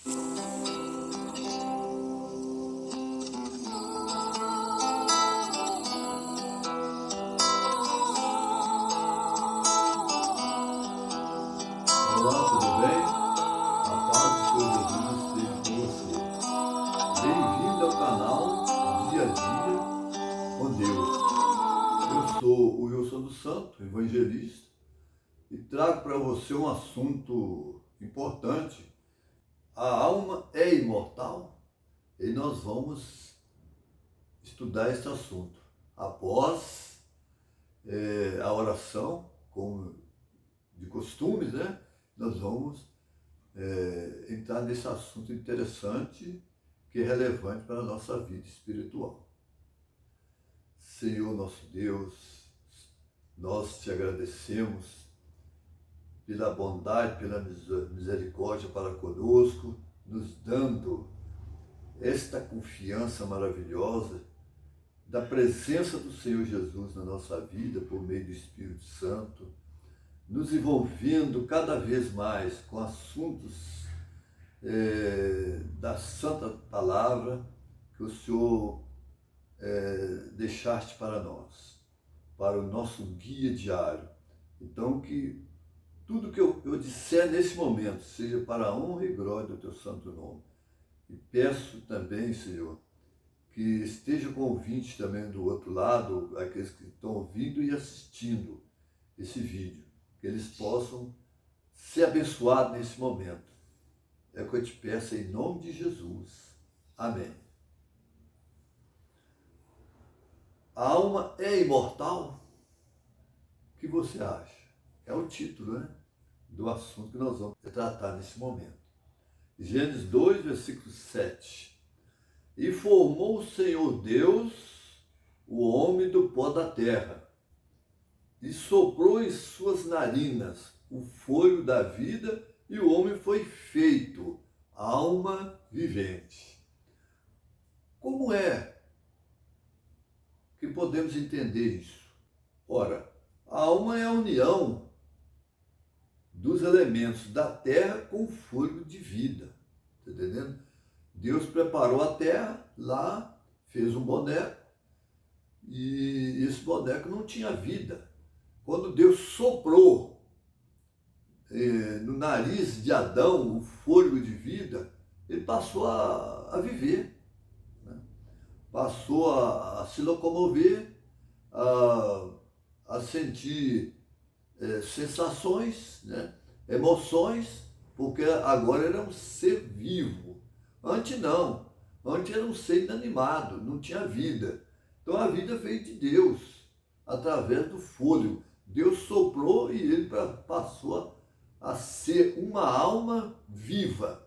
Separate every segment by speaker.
Speaker 1: Olá, tudo bem? A paz do Senhor Jesus esteja com você. Bem-vindo ao canal Dia a Dia com Deus. Eu sou o Wilson dos Santos, evangelista, e trago para você um assunto importante. A alma é imortal? E nós vamos estudar esse assunto. Após a oração, como de costumes, né? Nós vamos entrar nesse assunto interessante que é relevante para a nossa vida espiritual. Senhor nosso Deus, nós te agradecemos pela bondade, pela misericórdia para conosco, nos dando esta confiança maravilhosa da presença do Senhor Jesus na nossa vida por meio do Espírito Santo, nos envolvendo cada vez mais com assuntos da Santa Palavra que o Senhor deixaste para nós, para o nosso guia diário. Então, que tudo que eu disser nesse momento seja para a honra e glória do teu santo nome. E peço também, Senhor, que esteja com ouvintes também do outro lado, aqueles que estão ouvindo e assistindo esse vídeo, que eles possam ser abençoados nesse momento. É o que eu te peço em nome de Jesus. Amém. A alma é imortal? O que você acha? É o título, né, do assunto que nós vamos tratar nesse momento. Gênesis 2, versículo 7. E formou o Senhor Deus o homem do pó da terra, e soprou em suas narinas o fôlego da vida, e o homem foi feito alma vivente. Como é que podemos entender isso? Ora, a alma é a união dos elementos da terra com o fôlego de vida. Está entendendo? Deus preparou a terra, lá fez um boneco, e esse boneco não tinha vida. Quando Deus soprou no nariz de Adão o fôlego de vida, ele passou a viver, né? Passou a se locomover, a sentir sensações, né? Emoções, porque agora era um ser vivo. Antes não, antes era um ser inanimado, não tinha vida. Então a vida veio de Deus, através do fôlego. Deus soprou e ele passou a ser uma alma viva.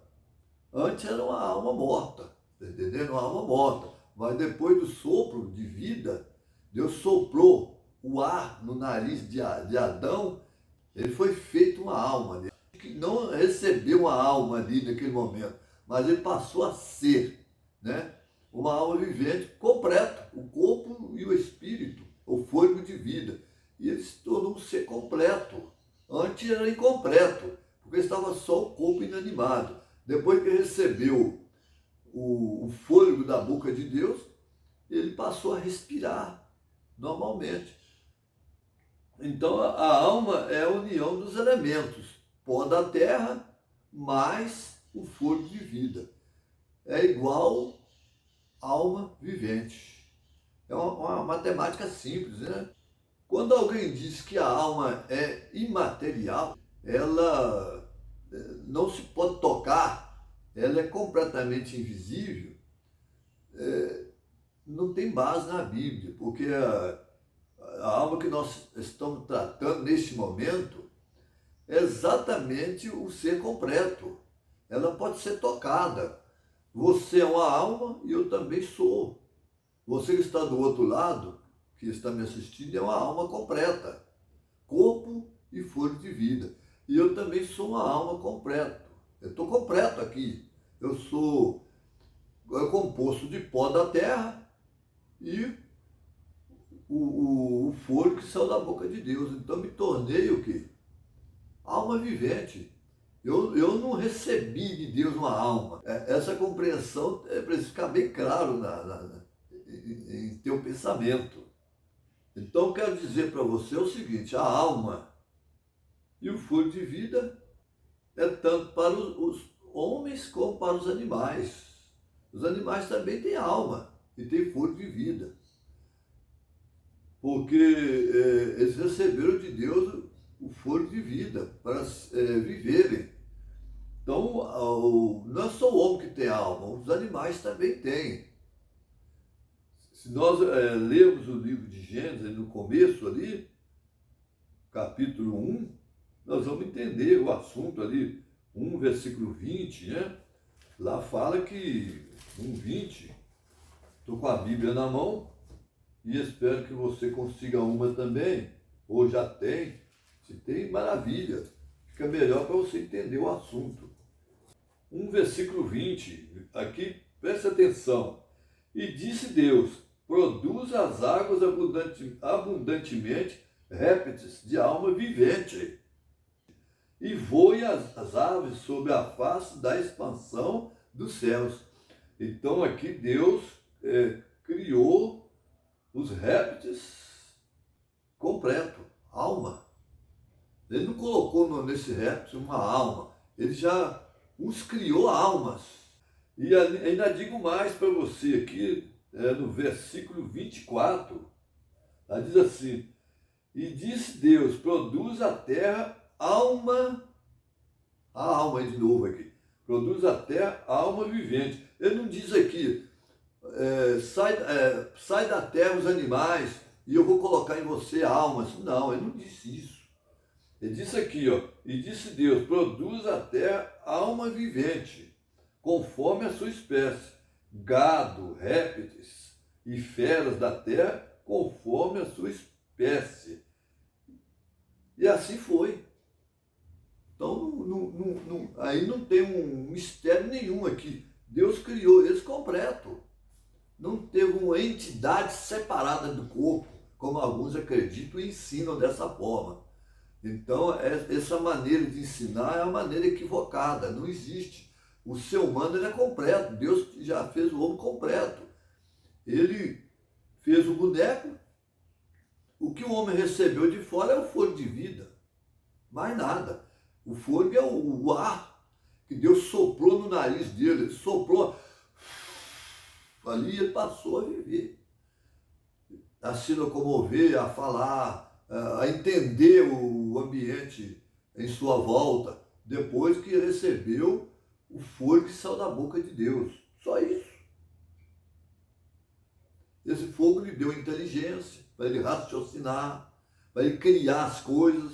Speaker 1: Antes era uma alma morta, tá entendendo? Uma alma morta. Mas depois do sopro de vida, Deus soprou o ar no nariz de Adão, ele foi feito uma alma. Ele não recebeu uma alma ali naquele momento, mas ele passou a ser, né, uma alma vivente completa, o corpo e o espírito, o fôlego de vida. E ele se tornou um ser completo. Antes era incompleto, porque estava só o corpo inanimado. Depois que recebeu o fôlego da boca de Deus, ele passou a respirar normalmente. Então a alma é a união dos elementos, pó da terra mais o fôlego de vida. É igual alma vivente. É uma matemática simples, né? Quando alguém diz que a alma é imaterial, ela não se pode tocar, ela é completamente invisível, não tem base na Bíblia, porque a alma que nós estamos tratando neste momento é exatamente o ser completo. Ela pode ser tocada. Você é uma alma e eu também sou. Você que está do outro lado, que está me assistindo, é uma alma completa. Corpo e fôlego de vida. E eu também sou uma alma completa. Eu estou completo aqui. Eu sou composto de pó da terra e o fôlego que saiu da boca de Deus. Então me tornei o quê? Alma vivente. Eu não recebi de Deus uma alma. Essa compreensão precisa ficar bem claro em teu pensamento. Então, quero dizer para você o seguinte: a alma e o fôlego de vida é tanto para os homens como para os animais. Os animais também têm alma e têm fôlego de vida, porque eles receberam de Deus o fôlego de vida para viverem. Então, não é só o homem que tem alma, os animais também têm. Se nós lermos o livro de Gênesis, no começo ali, capítulo 1, nós vamos entender o assunto ali, 1, versículo 20, né? Lá fala que, 1:20, estou com a Bíblia na mão e espero que você consiga uma também, ou já tem. Se tem, maravilha, fica melhor para você entender o assunto. 1, versículo 20, aqui, preste atenção. E disse Deus: produza as águas abundantemente répteis de alma vivente, e voe as aves sobre a face da expansão dos céus. Então aqui Deus criou os répteis completo, alma. Ele não colocou nesse réptil uma alma, ele já os criou almas. E ainda digo mais para você aqui, no versículo 24, ela diz assim: e disse Deus, produz a terra alma, a alma de novo aqui, produz a terra alma vivente. Ele não diz aqui, sai da terra os animais e eu vou colocar em você almas. Não, ele não disse isso. Ele disse aqui, ó, e disse Deus, produz a terra alma vivente, conforme a sua espécie, gado, répteis e feras da terra, conforme a sua espécie. E assim foi. Então, aí não tem um mistério nenhum aqui. Deus criou eles completo. Não teve uma entidade separada do corpo, como alguns acreditam e ensinam dessa forma. Então, essa maneira de ensinar é uma maneira equivocada, não existe. O ser humano ele é completo, Deus já fez o homem completo. Ele fez o boneco, o que o homem recebeu de fora é o fôlego de vida, mais nada. O fôlego é o ar que Deus soprou no nariz dele, ele soprou ali e ele passou a viver, a se locomover, a falar, a entender o ambiente em sua volta, depois que recebeu o fôlego que saiu da boca de Deus. Só isso. Esse fogo lhe deu inteligência, para ele raciocinar, para ele criar as coisas,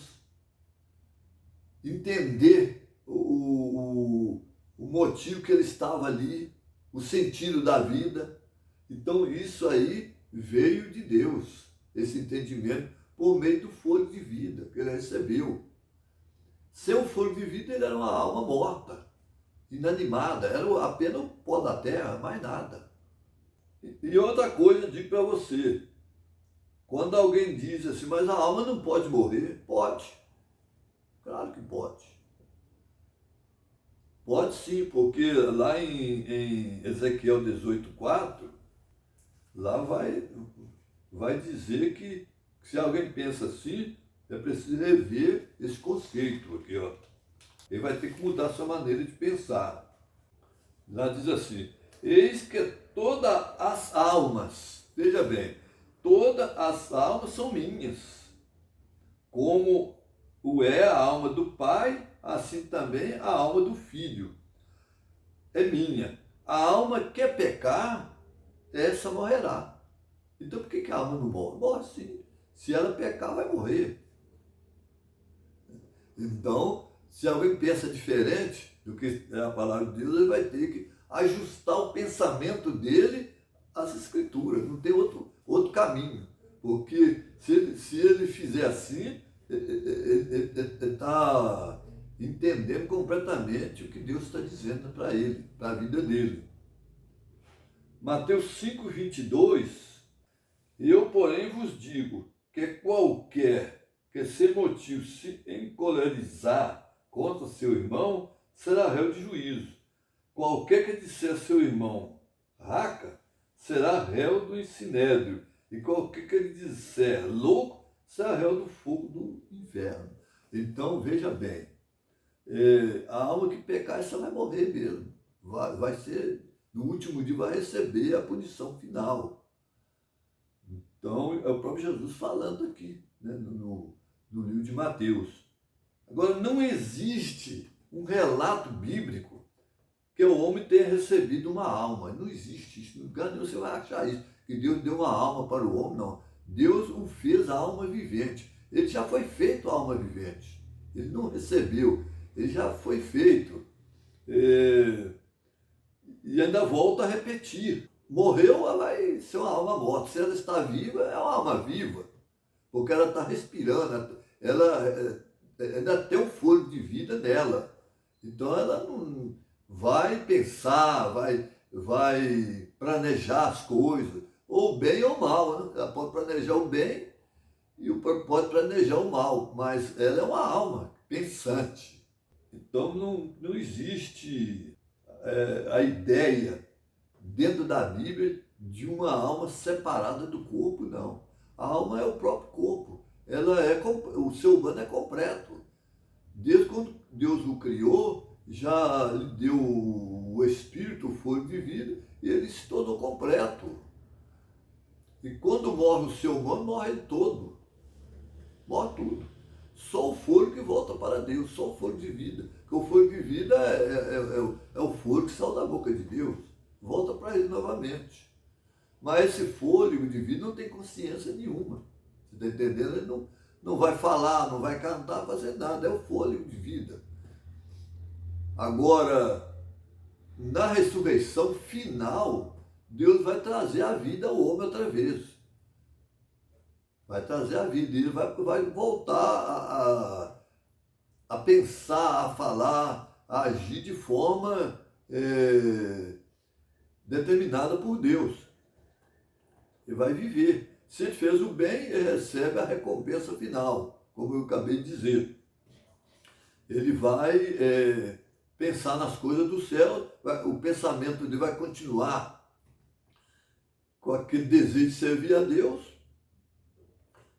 Speaker 1: entender o motivo que ele estava ali, o sentido da vida. Então isso aí veio de Deus, esse entendimento, por meio do fôlego de vida que ele recebeu. Sem o fôlego de vida, ele era uma alma morta, inanimada, era apenas o pó da terra, mais nada. E outra coisa, eu digo para você, quando alguém diz assim, mas a alma não pode morrer, pode. Claro que pode. Pode sim, porque lá em Ezequiel 18:4, lá vai dizer que se alguém pensa assim, é preciso rever esse conceito aqui, ó. Ele vai ter que mudar sua maneira de pensar. Lá diz assim: eis que todas as almas, veja bem, todas as almas são minhas, como o é a alma do Pai, assim também a alma do Filho é minha. A alma que pecar, essa morrerá. Então por que a alma não morre? Morre sim. Se ela pecar, vai morrer. Então, se alguém pensa diferente do que é a palavra de Deus, ele vai ter que ajustar o pensamento dele às Escrituras. Não tem outro caminho. Porque se ele fizer assim, ele está entendendo completamente o que Deus está dizendo para ele, para a vida dele. Mateus 5:22, eu, porém, vos digo que qualquer que sem motivo se encolerizar contra seu irmão será réu de juízo. Qualquer que disser a seu irmão raca, será réu do sinédrio. E qualquer que ele disser louco, será réu do fogo do inferno. Então, veja bem, a alma que pecar, essa vai morrer mesmo. Vai ser, no último dia, vai receber a punição final. Então, é o próprio Jesus falando aqui, né, no livro de Mateus. Agora, não existe um relato bíblico que o homem tenha recebido uma alma. Não existe isso. No lugar nenhum você vai achar isso. Que Deus deu uma alma para o homem, não. Deus o fez a alma vivente. Ele já foi feito a alma vivente. Ele não recebeu. Ele já foi feito. E ainda volta a repetir. Morreu, ela vai ser uma alma morta. Se ela está viva, é uma alma viva. Porque ela está respirando. Ela ainda tem um fôlego de vida nela. Então ela não vai pensar, vai planejar as coisas, ou bem ou mal, né? Ela pode planejar o bem e pode planejar o mal, mas ela é uma alma pensante. Então não existe a ideia dentro da Bíblia de uma alma separada do corpo, não. A alma é o próprio corpo. O ser humano é completo. Desde quando Deus o criou, já lhe deu o espírito, o fôlego de vida, e ele se tornou completo. E quando morre o ser humano, morre ele todo. Morre tudo. Só o fôlego que volta para Deus, só o fôlego de vida. Porque o fôlego de vida é o fôlego que saiu da boca de Deus. Volta para ele novamente. Mas esse fôlego de vida não tem consciência nenhuma. Você está entendendo? Ele não vai falar, não vai cantar, fazer nada. É o fôlego de vida. Agora, na ressurreição final, Deus vai trazer a vida ao homem outra vez. Vai trazer a vida. Ele vai voltar a pensar, a falar, a agir de forma determinada por Deus. Ele vai viver. Se ele fez o bem, ele recebe a recompensa final, como eu acabei de dizer. Ele vai pensar nas coisas do céu, o pensamento dele vai continuar com aquele desejo de servir a Deus,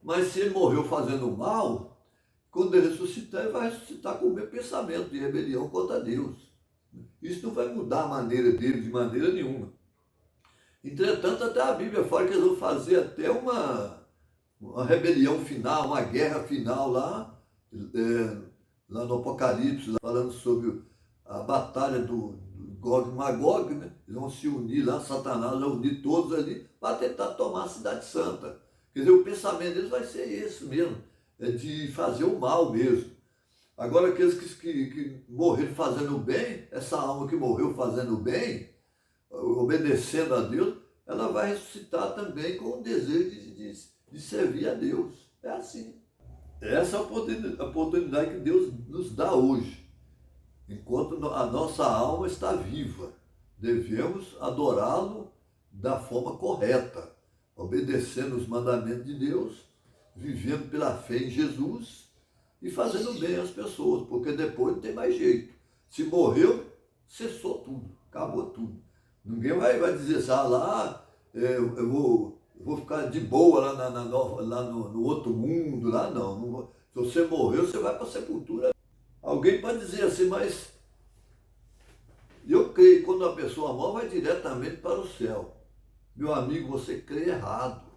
Speaker 1: mas se ele morreu fazendo mal, quando ele ressuscitar, ele vai ressuscitar com o mesmo pensamento de rebelião contra Deus. Isso não vai mudar a maneira dele de maneira nenhuma. Entretanto, até a Bíblia fala que eles vão fazer até uma rebelião final, uma guerra final lá no Apocalipse, falando sobre a batalha do Gog e Magog, né? Eles vão se unir lá, Satanás vai unir todos ali para tentar tomar a cidade santa. Quer dizer, o pensamento deles vai ser esse mesmo, de fazer o mal mesmo. Agora, aqueles que morreram fazendo o bem, essa alma que morreu fazendo o bem, obedecendo a Deus, ela vai ressuscitar também com o desejo de servir a Deus. É assim. Essa é a oportunidade que Deus nos dá hoje. Enquanto a nossa alma está viva, devemos adorá-lo da forma correta, obedecendo os mandamentos de Deus, vivendo pela fé em Jesus e fazendo bem às pessoas, porque depois não tem mais jeito. Se morreu, cessou tudo, acabou tudo. Ninguém vai dizer assim, eu vou ficar de boa lá no outro mundo, lá não. Se você morreu, você vai para a sepultura. Alguém pode dizer assim, mas eu creio que quando a pessoa morre, vai diretamente para o céu. Meu amigo, você crê errado.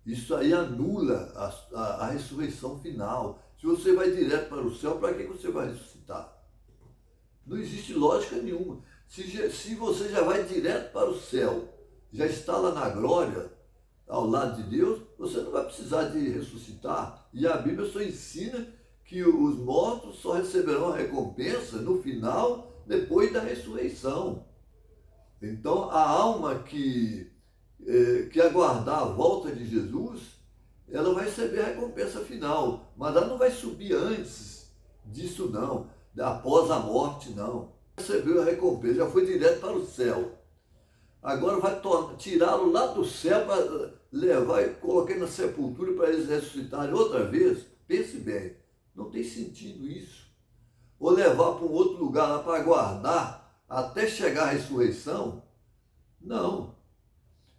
Speaker 1: Isso aí anula a ressurreição final. Se você vai direto para o céu, para que você vai ressuscitar? Não existe lógica nenhuma. Se você já vai direto para o céu, já está lá na glória, ao lado de Deus, você não vai precisar de ressuscitar. E a Bíblia só ensina que os mortos só receberão a recompensa no final, depois da ressurreição. Então, a alma que aguardar a volta de Jesus, ela vai receber a recompensa final, mas ela não vai subir antes disso não, após a morte não. Recebeu a recompensa, já foi direto para o céu. Agora vai tirá-lo lá do céu para levar e colocar na sepultura para eles ressuscitarem outra vez? Pense bem, não tem sentido isso. ou levar para um outro lugar lá para guardar até chegar a ressurreição, não.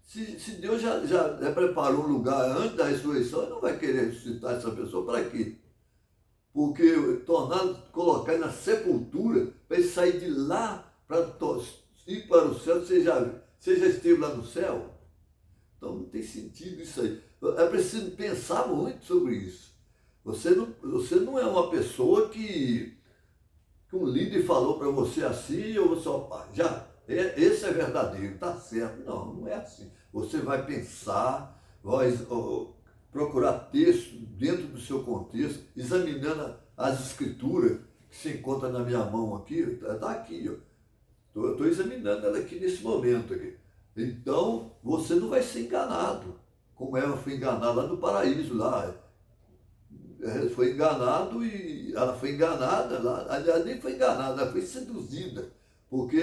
Speaker 1: Se Deus já preparou um lugar antes da ressurreição, ele não vai querer ressuscitar essa pessoa para quê? Porque colocar na sepultura, para ele sair de lá para ir para o céu, você já esteve lá no céu? Então não tem sentido isso aí. É preciso pensar muito sobre isso. Você não é uma pessoa que um líder falou para você assim, ou você, opa, esse é verdadeiro, está certo. Não, não é assim. Você vai pensar, vai procurar texto dentro do seu contexto, examinando as escrituras que se encontra na minha mão aqui, está aqui, ó. Eu estou examinando ela aqui nesse momento aqui. Então, você não vai ser enganado, como Eva foi enganada lá no paraíso, lá. Ela foi enganado e ela foi enganada, ela nem foi enganada, ela foi seduzida, porque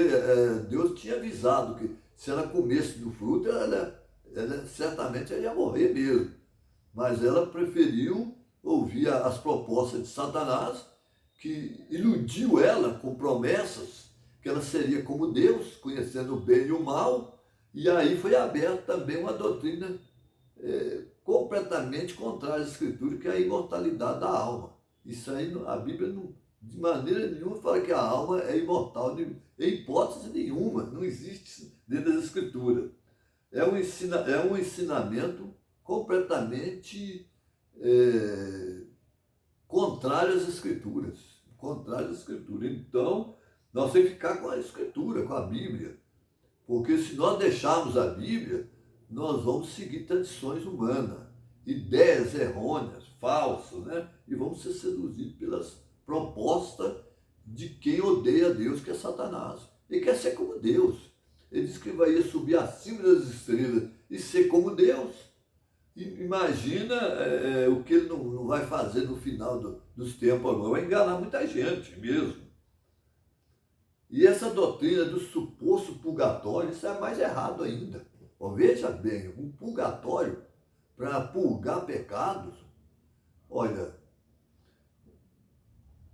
Speaker 1: Deus tinha avisado que se ela comesse do fruto, ela certamente ela ia morrer mesmo. Mas ela preferiu ouvir as propostas de Satanás, que iludiu ela com promessas, que ela seria como Deus, conhecendo o bem e o mal, e aí foi aberta também uma doutrina completamente contrária à Escritura, que é a imortalidade da alma. Isso aí, a Bíblia não, de maneira nenhuma fala que a alma é imortal, em hipótese nenhuma, não existe dentro das Escrituras. É um ensinamento completamente contrário às Escrituras. Contrário às Escrituras. Então, nós temos que ficar com a Escritura, com a Bíblia. Porque se nós deixarmos a Bíblia, nós vamos seguir tradições humanas, ideias errôneas, falsas, né? E vamos ser seduzidos pelas propostas de quem odeia Deus, que é Satanás. Ele quer ser como Deus. Ele disse que vai subir acima das estrelas e ser como Deus. E imagina o que ele não vai fazer no final dos tempos agora. Vai enganar muita gente mesmo. E essa doutrina do suposto purgatório, isso é mais errado ainda. Veja bem, um purgatório para purgar pecados, olha,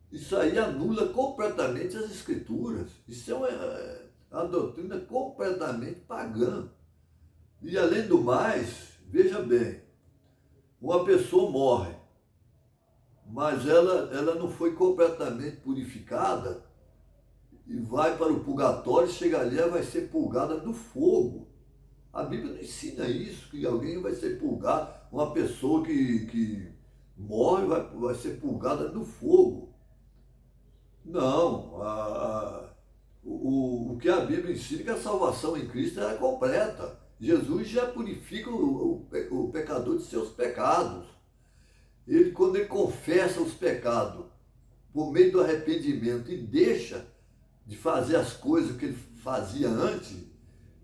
Speaker 1: isso aí anula completamente as Escrituras. Isso é uma doutrina completamente pagã. E além do mais, veja bem, uma pessoa morre, mas ela não foi completamente purificada e vai para o purgatório, chega ali, ela vai ser purgada no fogo. A Bíblia não ensina isso, que alguém vai ser purgado, uma pessoa que morre vai ser purgada no fogo. Não, o que a Bíblia ensina é que a salvação em Cristo é completa. Jesus já purifica o pecador de seus pecados. Quando ele confessa os pecados por meio do arrependimento e deixa de fazer as coisas que ele fazia antes,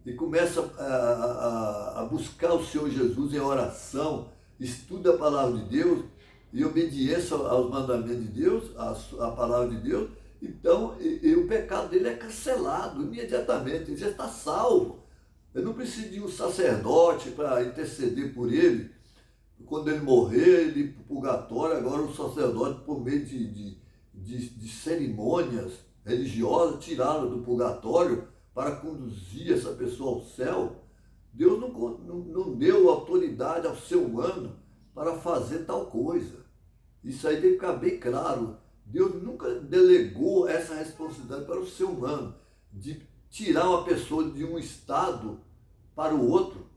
Speaker 1: e começa a buscar o Senhor Jesus em oração, estuda a palavra de Deus, em obediência aos mandamentos de Deus, à palavra de Deus, então o pecado dele é cancelado imediatamente, ele já está salvo. Ele não precisa de um sacerdote para interceder por ele. Quando ele morrer, ele ir para o purgatório, agora o sacerdote, por meio de cerimônias religiosas, tirá-lo do purgatório para conduzir essa pessoa ao céu. Deus não deu autoridade ao ser humano para fazer tal coisa. Isso aí tem que ficar bem claro. Deus nunca delegou essa responsabilidade para o ser humano, de tirar uma pessoa de um estado para o outro,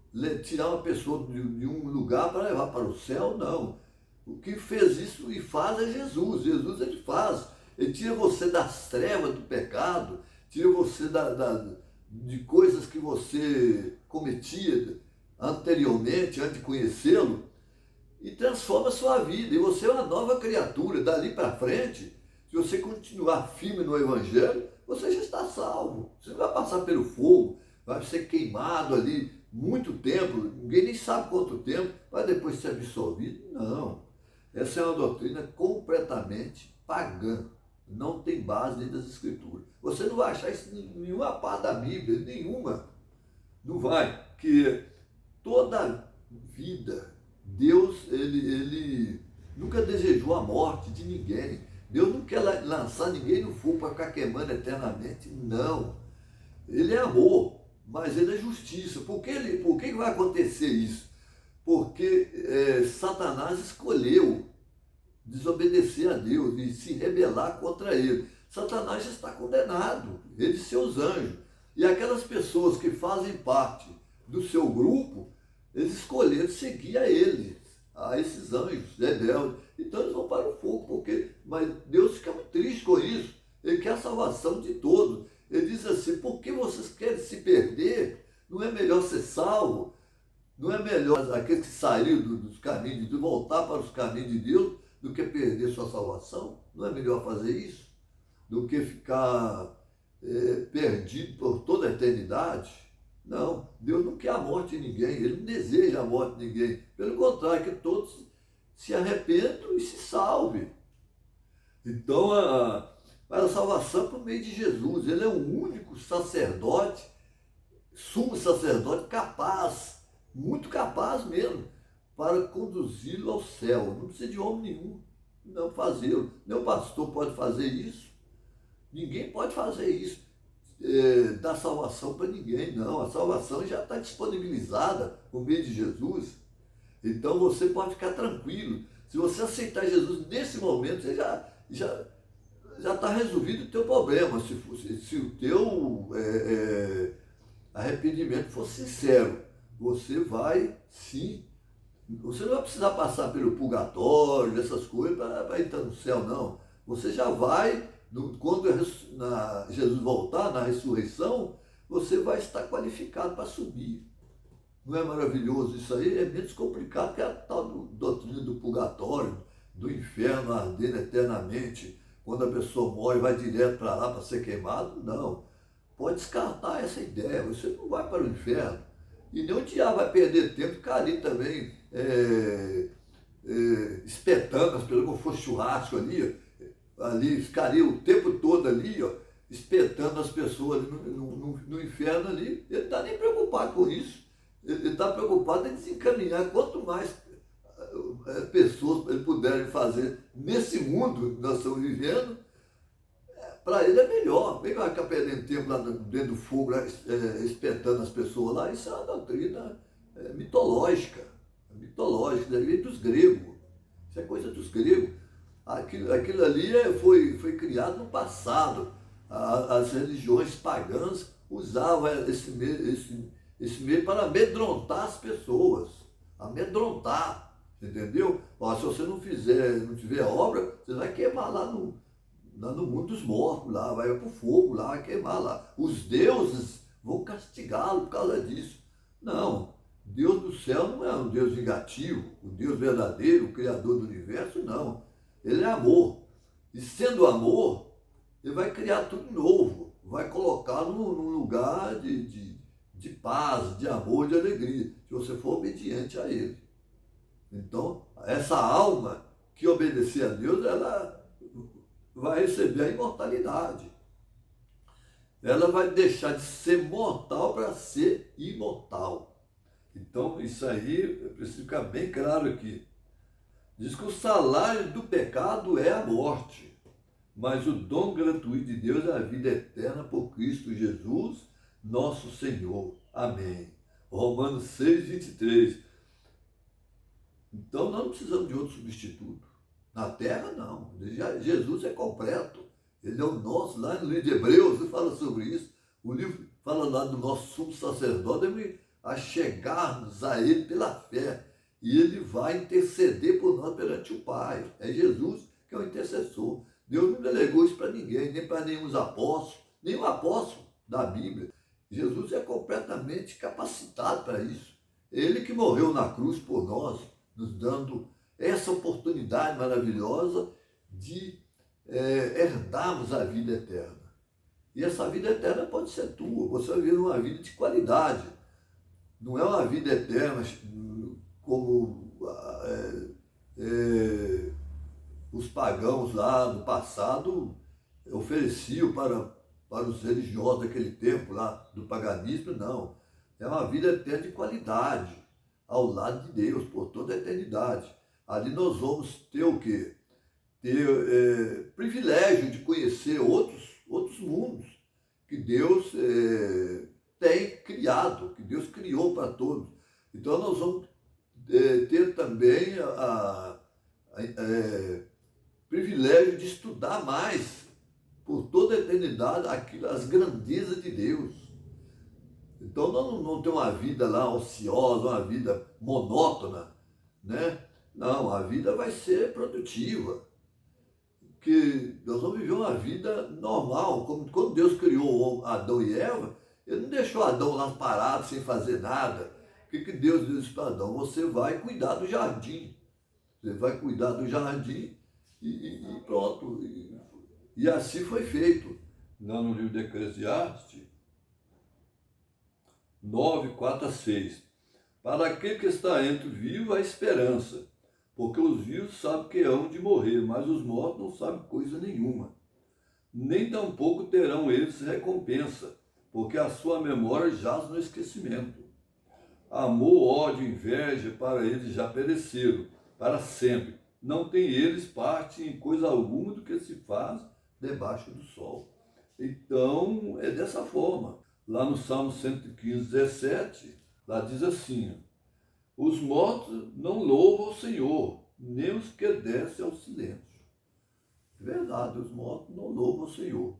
Speaker 1: tirar uma pessoa de um lugar para levar para o céu, não. O que fez isso e faz é Jesus. Jesus ele faz. Ele tira você das trevas do pecado, tira você de coisas que você cometia anteriormente, antes de conhecê-lo, e transforma a sua vida. E você é uma nova criatura. Dali para frente, se você continuar firme no Evangelho, você já está salvo. Você não vai passar pelo fogo, vai ser queimado ali muito tempo, ninguém nem sabe quanto tempo, para depois ser absorvido. Não. Essa é uma doutrina completamente pagã. Não tem base dentro das Escrituras. Você não vai achar isso em nenhuma parte da Bíblia, nenhuma. Não vai. Que toda vida, Deus, ele nunca desejou a morte de ninguém. Deus não quer lançar ninguém no fogo para ficar queimando eternamente, não. Ele é amor, mas ele é justiça. Por que vai acontecer isso? Porque Satanás escolheu desobedecer a Deus e se rebelar contra ele. Satanás está condenado, ele e seus anjos. E aquelas pessoas que fazem parte do seu grupo, eles escolheram seguir a eles, a esses anjos rebeldes. Então eles vão para o fogo, mas Deus fica muito triste com isso. Ele quer a salvação de todos. Ele diz assim, por que vocês querem se perder? Não é melhor ser salvo? Não é melhor aqueles que saíram dos caminhos de Deus voltar para os caminhos de Deus do que perder sua salvação? Não é melhor fazer isso do que ficar perdido por toda a eternidade? Não, Deus não quer a morte de ninguém, Ele não deseja a morte de ninguém. Pelo contrário, que todos se arrependam e se salvem. Então, a salvação é por meio de Jesus. Ele é o único sacerdote, sumo sacerdote capaz, muito capaz mesmo, para conduzi-lo ao céu. Não precisa de homem nenhum não fazê-lo. Nem o pastor pode fazer isso. Ninguém pode fazer isso, dar salvação para ninguém, não. A salvação já está disponibilizada por meio de Jesus. Então você pode ficar tranquilo. Se você aceitar Jesus nesse momento, você já está resolvido o teu problema. Se o teu arrependimento for sincero, você vai sim. Você não vai precisar passar pelo purgatório, essas coisas, para entrar no céu, não. Você já vai, quando Jesus voltar, na ressurreição, você vai estar qualificado para subir. Não é maravilhoso isso aí? É menos complicado que a tal doutrina do purgatório, do inferno ardendo eternamente. Quando a pessoa morre e vai direto para lá para ser queimado. Não. Pode descartar essa ideia. Você não vai para o inferno. E nem o diabo vai perder tempo, ficar ali também espetando as pessoas, como fosse churrasco ali, ficaria o tempo todo ali, ó, espetando as pessoas ali no inferno ali. Ele não está nem preocupado com isso. Ele está preocupado em desencaminhar. Quanto mais pessoas ele puderem fazer nesse mundo que nós estamos vivendo, para ele é melhor. Quem vai ficar perdendo tempo lá dentro do fogo, espetando as pessoas lá? Isso é uma doutrina mitológica. Mitológica, vem dos gregos. Isso é coisa dos gregos. Aquilo ali foi criado no passado. As religiões pagãs usavam esse meio para amedrontar as pessoas. Amedrontar. Entendeu? Ó, se você não tiver obra, você vai queimar lá no mundo dos mortos, lá, vai para o fogo, lá, vai queimar lá. Os deuses vão castigá-lo por causa disso. Não, Deus do céu não é um Deus vingativo, o Deus verdadeiro, o Criador do universo, não. Ele é amor. E sendo amor, ele vai criar tudo novo, vai colocar num lugar de paz, de amor, de alegria, se você for obediente a ele. Então, essa alma que obedecer a Deus, ela vai receber a imortalidade. Ela vai deixar de ser mortal para ser imortal. Então, isso aí precisa ficar bem claro aqui. Diz que o salário do pecado é a morte, mas o dom gratuito de Deus é a vida eterna por Cristo Jesus, nosso Senhor. Amém. Romanos 6, 23. Então, nós não precisamos de outro substituto. Na terra, não. Jesus é completo. Ele é o nosso. Lá no livro de Hebreus, ele fala sobre isso. O livro fala lá do nosso sumo sacerdote, a chegarmos a ele pela fé. E ele vai interceder por nós perante o Pai. É Jesus que é o intercessor. Deus não delegou isso para ninguém, nem para nenhum apóstolos, nenhum apóstolo da Bíblia. Jesus é completamente capacitado para isso. Ele que morreu na cruz por nós, nos dando essa oportunidade maravilhosa de herdarmos a vida eterna. E essa vida eterna pode ser tua, você vai viver uma vida de qualidade. Não é uma vida eterna como os pagãos lá no passado ofereciam para os religiosos daquele tempo lá do paganismo, não. É uma vida eterna de qualidade, ao lado de Deus, por toda a eternidade. Ali nós vamos ter o quê? ter privilégio de conhecer outros mundos que Deus tem criado, que Deus criou para todos. Então nós vamos ter também privilégio de estudar mais por toda a eternidade as grandezas de Deus. Então nós não temos uma vida lá ociosa, uma vida monótona, né? Não, a vida vai ser produtiva, que nós vamos viver uma vida normal, como quando Deus criou Adão e Eva, ele não deixou Adão lá parado, sem fazer nada. O que Deus disse para Adão? Você vai cuidar do jardim. Você vai cuidar do jardim e pronto. E assim foi feito. Lá no livro de Eclesiastes 9, 4 a 6. Para aquele que está entre vivo, há esperança, porque os vivos sabem que hão de morrer, mas os mortos não sabem coisa nenhuma. Nem tampouco terão eles recompensa, porque a sua memória jaz no esquecimento. Amor, ódio, inveja, para eles já pereceram, para sempre. Não tem eles parte em coisa alguma do que se faz debaixo do sol. Então, é dessa forma. Lá no Salmo 115, 17, lá diz assim: os mortos não louvam o Senhor, nem os que descem ao silêncio. É verdade, os mortos não louvam o Senhor,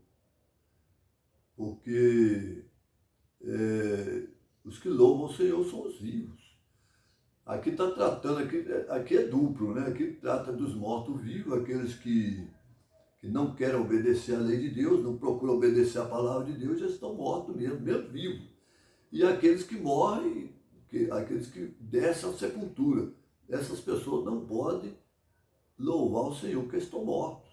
Speaker 1: porque os que louvam o Senhor são os vivos. Aqui está tratando, aqui é duplo, né? Aqui trata dos mortos-vivos, aqueles que não querem obedecer à lei de Deus, não procuram obedecer à palavra de Deus, já estão mortos mesmo vivos. E aqueles que morrem, aqueles que descem à sepultura, essas pessoas não podem louvar o Senhor, porque estão mortos.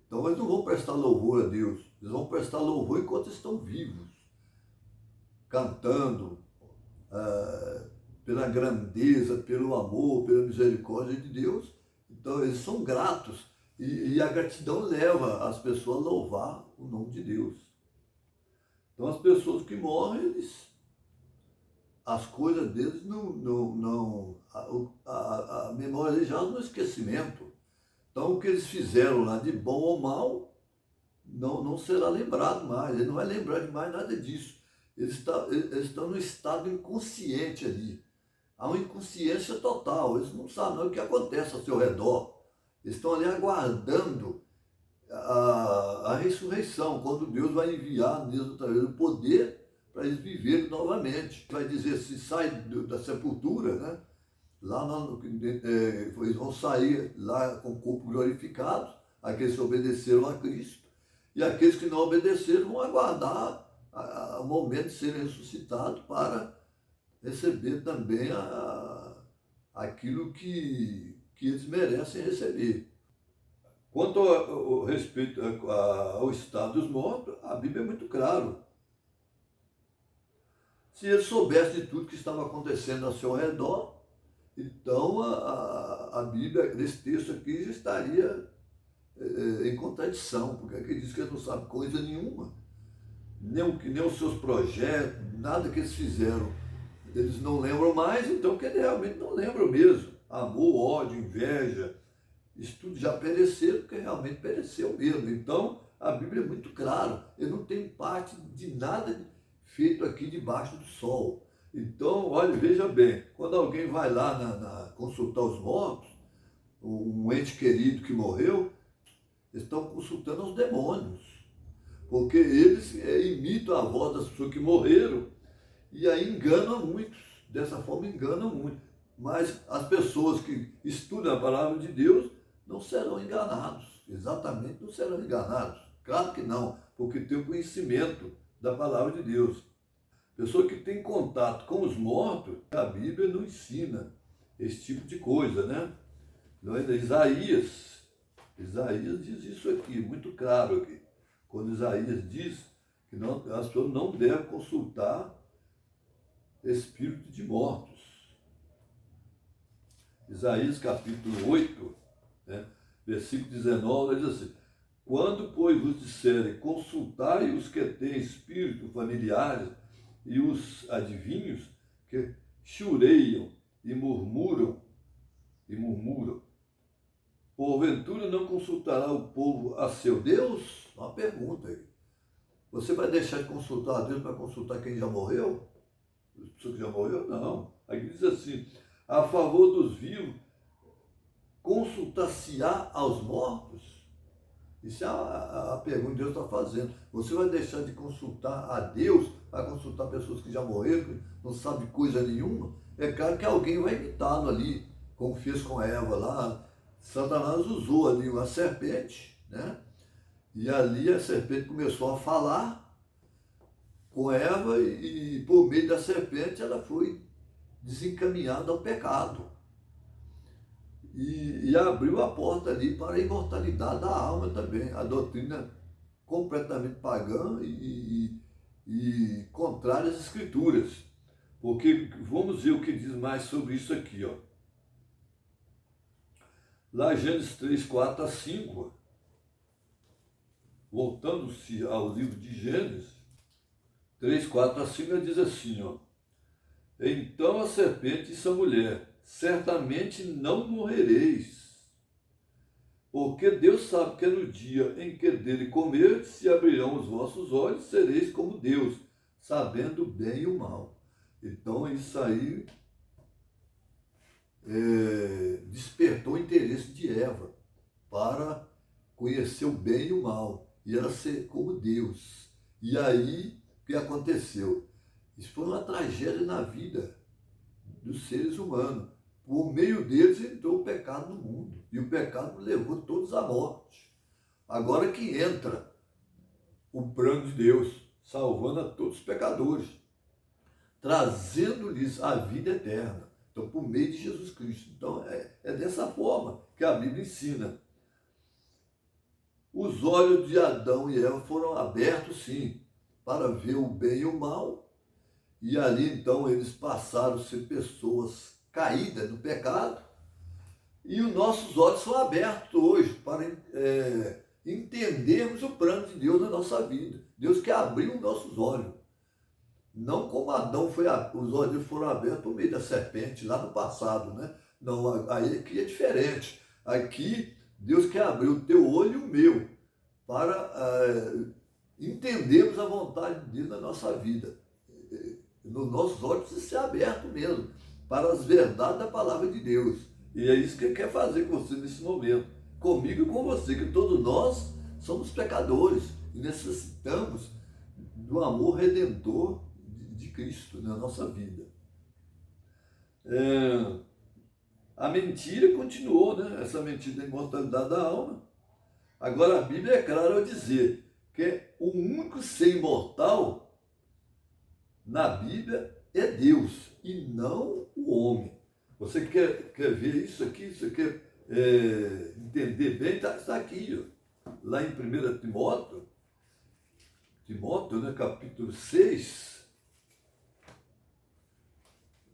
Speaker 1: Então eles não vão prestar louvor a Deus, eles vão prestar louvor enquanto estão vivos, cantando pela grandeza, pelo amor, pela misericórdia de Deus. Então eles são gratos. E a gratidão leva as pessoas a louvar o nome de Deus. Então as pessoas que morrem, as coisas deles a memória deles já no esquecimento. Então o que eles fizeram lá de bom ou mal não será lembrado mais. Ele não vai lembrar de mais nada disso. Eles estão no estado inconsciente ali. Há uma inconsciência total. Eles não sabem o que acontece ao seu redor. Eles estão ali aguardando a ressurreição, quando Deus vai enviar neles outra vez o poder para eles viverem novamente. Vai dizer, se sai da sepultura, né? Lá eles vão sair lá com o corpo glorificado, aqueles que obedeceram a Cristo, e aqueles que não obedeceram vão aguardar o momento de serem ressuscitados para receber também aquilo que eles merecem receber. Quanto ao respeito ao estado dos mortos, a Bíblia é muito claro. Se eles soubessem de tudo que estava acontecendo ao seu redor, então a Bíblia, nesse texto aqui, já estaria em contradição, porque aqui diz que eles não sabem coisa nenhuma, nem os seus projetos, nada que eles fizeram, eles não lembram mais, então que eles realmente não lembram mesmo. Amor, ódio, inveja, isso tudo já pereceram, porque realmente pereceu mesmo. Então, a Bíblia é muito clara, ele não tem parte de nada feito aqui debaixo do sol. Então, olha, veja bem, quando alguém vai lá consultar os mortos, um ente querido que morreu, eles estão consultando os demônios, porque eles imitam a voz das pessoas que morreram e aí enganam muitos, dessa forma enganam muito. Mas as pessoas que estudam a palavra de Deus não serão enganados, exatamente não serão enganados. Claro que não, porque tem o conhecimento da palavra de Deus. Pessoa que tem contato com os mortos, a Bíblia não ensina esse tipo de coisa, né? Isaías diz isso aqui, muito claro aqui. Quando Isaías diz que as pessoas não devem consultar espírito de mortos. Isaías capítulo 8, né, versículo 19, diz assim: quando, pois, vos disserem, consultai os que têm espírito familiares e os adivinhos que chureiam e murmuram, Porventura não consultará o povo a seu Deus? Uma pergunta aí. Você vai deixar de consultar a Deus para consultar quem já morreu? As pessoas que já morreu? Não. Aqui diz assim, a favor dos vivos, consultar-se-á aos mortos? Isso é a pergunta que Deus está fazendo. Você vai deixar de consultar a Deus para consultar pessoas que já morreram, que não sabem coisa nenhuma? É claro que alguém vai imitá-lo ali, como fez com Eva lá. Satanás usou ali uma serpente, né? E ali a serpente começou a falar com Eva e por meio da serpente ela foi desencaminhada ao pecado. E abriu a porta ali para a imortalidade da alma também. A doutrina completamente pagã e contrária às escrituras. Porque vamos ver o que diz mais sobre isso aqui, ó. Lá Gênesis 3, 4 a 5, voltando-se ao livro de Gênesis 3, 4 a 5, diz assim, ó. Então a serpente disse à mulher, certamente não morrereis, porque Deus sabe que no dia em que dele comerdes, se abrirão os vossos olhos, sereis como Deus, sabendo o bem e o mal. Então isso aí despertou o interesse de Eva para conhecer o bem e o mal, e ela ser como Deus. E aí, o que aconteceu? Isso foi uma tragédia na vida dos seres humanos. Por meio deles entrou o pecado no mundo, e o pecado levou todos à morte. Agora que entra o plano de Deus, salvando a todos os pecadores, trazendo-lhes a vida eterna. Então, por meio de Jesus Cristo. Então, é dessa forma que a Bíblia ensina. Os olhos de Adão e Eva foram abertos, sim, para ver o bem e o mal. E ali, então, eles passaram a ser pessoas caídas no pecado. E os nossos olhos são abertos hoje para entendermos o plano de Deus na nossa vida. Deus quer abrir os nossos olhos. Não como Adão os olhos foram abertos por meio da serpente lá no passado, né? Não, aí aqui é diferente. Aqui Deus quer abrir o teu olho e o meu para entendermos a vontade dele na nossa vida. Nos nossos olhos precisa ser aberto mesmo para as verdades da palavra de Deus. E é isso que ele quer fazer com você nesse momento. Comigo e com você, que todos nós somos pecadores e necessitamos do amor redentor de Cristo na nossa vida. A mentira continuou, né? Essa mentira da imortalidade da alma. Agora a Bíblia é clara ao dizer que o único ser imortal na Bíblia é Deus e não o homem. Você quer ver isso aqui? Você quer entender bem? Está aqui, ó. Lá em 1 Timóteo, né, capítulo 6,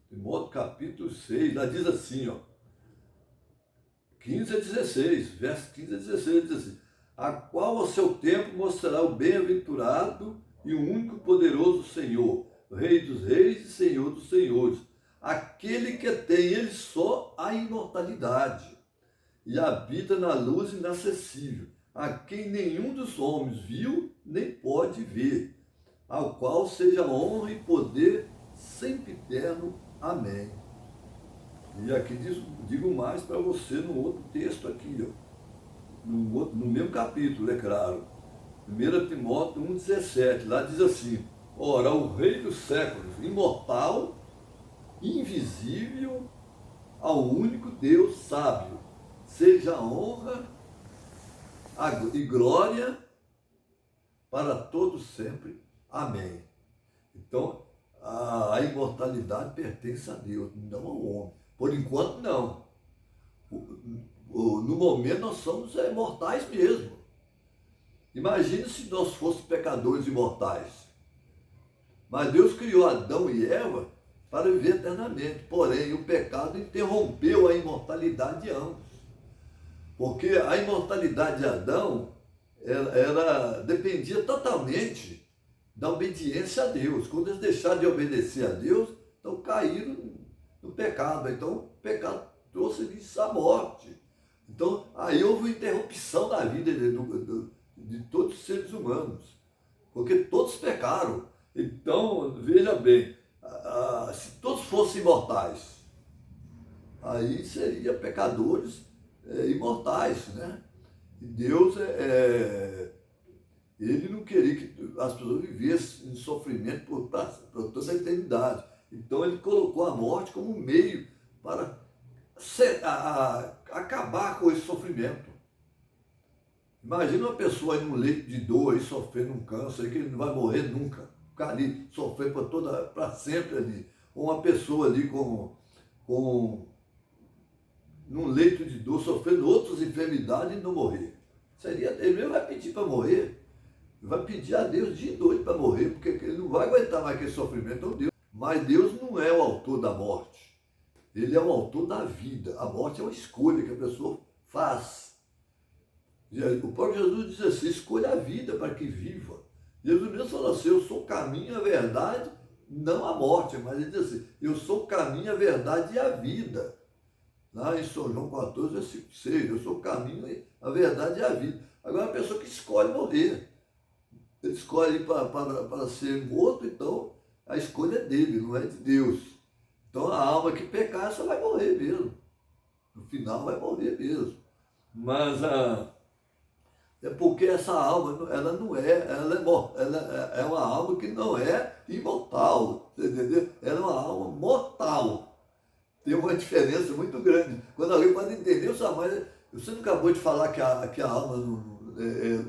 Speaker 1: Timóteo capítulo 6, lá diz assim, ó, 15 a 16, verso 15 a 16, diz assim, a qual ao seu tempo mostrará o bem-aventurado e o único poderoso Senhor, Rei dos reis e Senhor dos senhores, aquele que tem ele só a imortalidade e habita na luz inacessível, a quem nenhum dos homens viu nem pode ver, ao qual seja honra e poder sempre eterno. Amém. E aqui digo mais para você no outro texto aqui, ó, no mesmo capítulo, é claro. 1 Timóteo 1,17, lá diz assim, ora, o Rei dos séculos, imortal, invisível, ao único Deus sábio, seja honra e glória para todos sempre. Amém. Então, a imortalidade pertence a Deus, não ao homem. Por enquanto, não. No momento, nós somos mortais mesmo. Imagine se nós fôssemos pecadores imortais. Mas Deus criou Adão e Eva para viver eternamente. Porém, o pecado interrompeu a imortalidade de ambos. Porque a imortalidade de Adão dependia totalmente da obediência a Deus. Quando eles deixaram de obedecer a Deus, então caíram no pecado. Então o pecado trouxe-lhes a morte. Então, aí houve uma interrupção da vida de todos os seres humanos, porque todos pecaram. Então, veja bem, se todos fossem imortais, aí seria pecadores imortais, né? E Deus, ele não queria que as pessoas vivessem em sofrimento por toda a eternidade. Então, ele colocou a morte como um meio para acabar com esse sofrimento. Imagina uma pessoa em um leito de dor aí, sofrendo um câncer, que ele não vai morrer nunca, ficar ali sofrendo para sempre ali. Ou uma pessoa ali num leito de dor, sofrendo outras enfermidades e não morrer. Ele mesmo vai pedir para morrer, vai pedir a Deus de doido para morrer, porque ele não vai aguentar mais aquele sofrimento. Então, Deus. Mas Deus não é o autor da morte. Ele é o autor da vida. A morte é uma escolha que a pessoa faz. O próprio Jesus diz assim, escolha a vida para que viva. Jesus mesmo falou assim, eu sou o caminho, a verdade, não a morte, mas ele diz assim, eu sou o caminho, a verdade e a vida. Lá em São João 14, versículo 6, eu sou o caminho, a verdade e a vida. Agora a pessoa que escolhe morrer, ele escolhe para ser morto, então a escolha é dele, não é de Deus. Então a alma que pecar, essa vai morrer mesmo. No final vai morrer mesmo. Mas é porque essa alma, ela não é, ela é uma alma que não é imortal, você entendeu? Ela é uma alma mortal. Tem uma diferença muito grande. Quando alguém pode entender, você não acabou de falar que a alma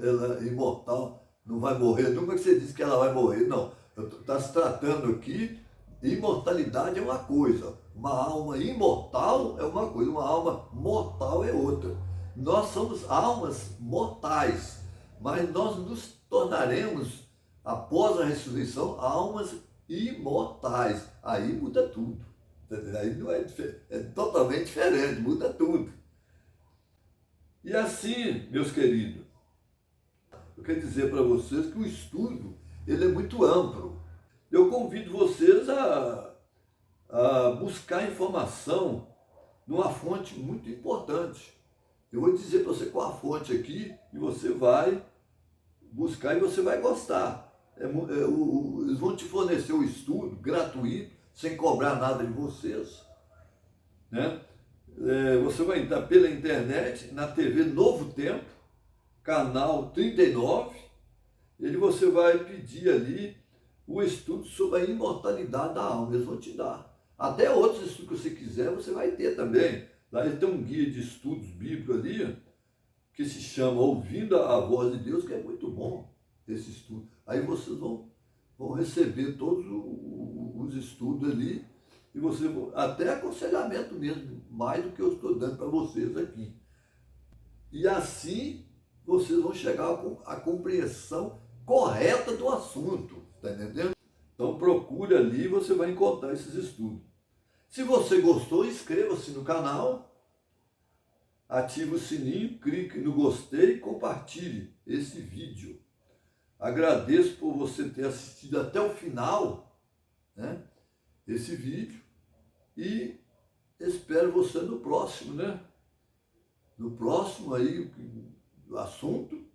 Speaker 1: ela é imortal, não vai morrer, nunca que você disse que ela vai morrer, não. Está se tratando aqui, imortalidade é uma coisa, uma alma imortal é uma coisa, uma alma mortal é outra. Nós somos almas mortais, mas nós nos tornaremos, após a ressurreição, almas imortais. Aí muda tudo. Aí não é totalmente diferente, muda tudo. E assim, meus queridos, eu quero dizer para vocês que o estudo ele é muito amplo. Eu convido vocês a buscar informação numa fonte muito importante. Eu vou dizer para você qual a fonte aqui e você vai buscar e você vai gostar. Eles vão te fornecer o estudo gratuito, sem cobrar nada de vocês. Né? Você vai entrar pela internet, na TV Novo Tempo, canal 39, e você vai pedir ali o estudo sobre a imortalidade da alma. Eles vão te dar. Até outros estudos que você quiser, você vai ter também. Lá ele tem um guia de estudos bíblicos ali, que se chama Ouvindo a Voz de Deus, que é muito bom esse estudo. Aí vocês vão receber todos os estudos ali, e você até aconselhamento mesmo, mais do que eu estou dando para vocês aqui. E assim vocês vão chegar à compreensão correta do assunto, está entendendo? Então procure ali, você vai encontrar esses estudos. Se você gostou, inscreva-se no canal, ative o sininho, clique no gostei e compartilhe esse vídeo. Agradeço por você ter assistido até o final, né, esse vídeo, e espero você no próximo, né? No próximo aí, o assunto.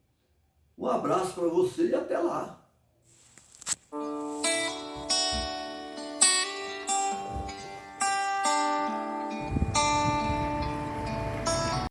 Speaker 1: Um abraço para você e até lá.